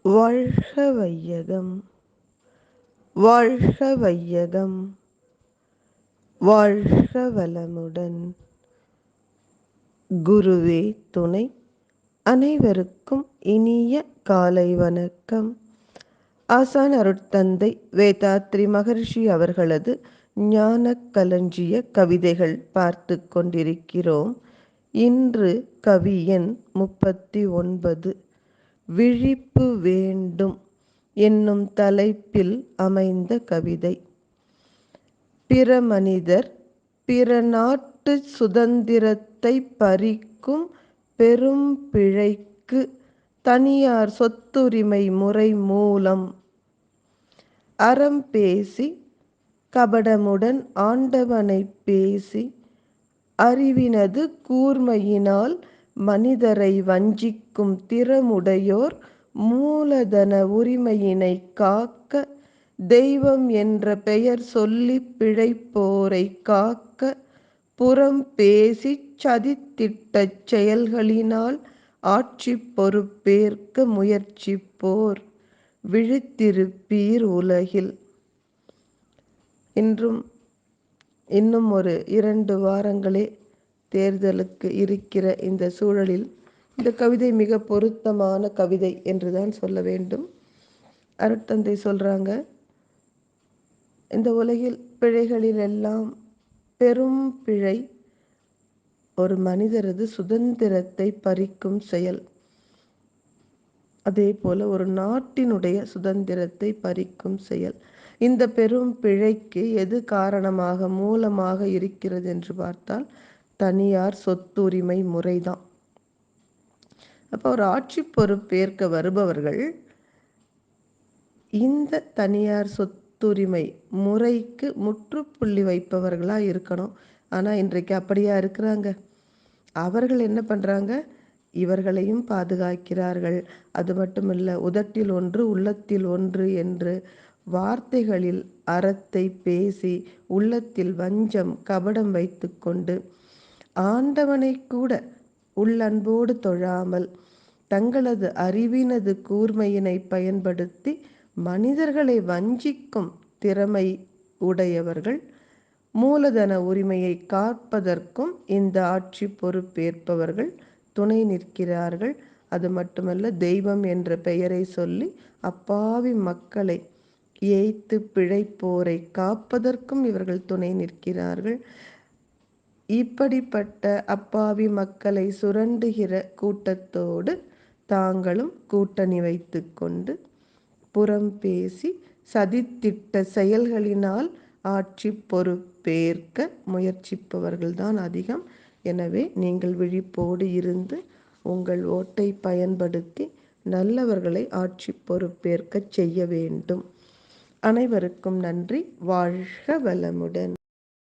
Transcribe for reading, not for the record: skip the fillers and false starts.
வாழ்க வையகம், வாழ்க வையகம், வாழ்க வளமுடன். குருவே துணை. அனைவருக்கும் இனிய காலை வணக்கம். ஆசான் அருட்தந்தை வேதாத்ரி மகர்ஷி அவர்களது ஞான களஞ்சிய கவிதைகள் பார்த்து கொண்டிருக்கிறோம். இன்று கவி எண் 39 விழிப்பு வேண்டும் என்னும் தலைப்பில் அமைந்த கவிதை. பிற மனிதர் பிற நாட்டு சுதந்திரத்தை பறிக்கும் பெரும் பிழைக்கு தனியார் சொத்துரிமை முறை மூலம் அறம் பேசி கபடமுடன் ஆண்டவனை பேசி அறிவினது கூர்மையினால் மனிதரை வஞ்சிக்கும் திறமுடையோர் மூலதன உரிமையினை காக்க, தெய்வம் என்ற பெயர் சொல்லி பிழைப்போரை காக்க, புறம் பேசி சதித்திட்ட செயல்களினால் ஆட்சி பொறுப்பேற்க முயற்சிப்போர் விழித்திருப்பீர் உலகில். இன்னும் ஒரு 2 வாரங்களே தேர்தலுக்கு இருக்கிற இந்த சூழலில் இந்த கவிதை மிக பொருத்தமான கவிதை என்றுதான் சொல்ல வேண்டும். அருட்தந்தை சொல்றாங்க, இந்த உலகில் பிழைகளில் எல்லாம் பெரும் பிழை ஒரு மனிதரது சுதந்திரத்தை பறிக்கும் செயல். அதே போல ஒரு நாட்டினுடைய சுதந்திரத்தை பறிக்கும் செயல். இந்த பெரும் பிழைக்கு எது காரணமாக மூலமாக இருக்கிறது என்று பார்த்தால் தனியார் சொத்துரிமை முறைதான். அப்போ ஒரு ஆட்சி பொறுப்பேற்க வருபவர்கள் இந்த தனியார் சொத்துரிமை முறைக்கு முற்றுப்புள்ளி வைப்பவர்களா இருக்கணும். ஆனால் இன்றைக்கு அப்படியா இருக்கிறாங்க? அவர்கள் என்ன பண்றாங்க? இவர்களையும் பாதுகாக்கிறார்கள். அது மட்டுமல்ல, உதட்டில் ஒன்று உள்ளத்தில் ஒன்று என்று வார்த்தைகளில் அறத்தை பேசி உள்ளத்தில் வஞ்சம் கபடம் வைத்து கொண்டு ஆண்டவனை கூட உள்ளன்போடு தொழாமல் தங்களது அறிவினது கூர்மையினை பயன்படுத்தி மனிதர்களை வஞ்சிக்கும் திறமை உடையவர்கள் மூலதன உரிமையை காப்பதற்கும் இந்த ஆட்சி பொறுப்பேற்பவர்கள் துணை நிற்கிறார்கள். அது மட்டுமல்ல, தெய்வம் என்ற பெயரை சொல்லி அப்பாவி மக்களை ஏய்த்து பிழைப்போரை காப்பதற்கும் இவர்கள் துணை நிற்கிறார்கள். இப்படிப்பட்ட அப்பாவி மக்களை சுரண்டுகிற கூட்டத்தோடு தாங்களும் கூட்டணி வைத்து கொண்டு புறம் பேசி சதித்திட்ட செயல்களினால் ஆட்சி பொறுப்பேற்க முயற்சிப்பவர்கள்தான் அதிகம். எனவே நீங்கள் விழிப்போடு இருந்து உங்கள் ஓட்டை பயன்படுத்தி நல்லவர்களை ஆட்சி பொறுப்பேற்க செய்ய வேண்டும். அனைவருக்கும் நன்றி. வாழ்க வளமுடன்.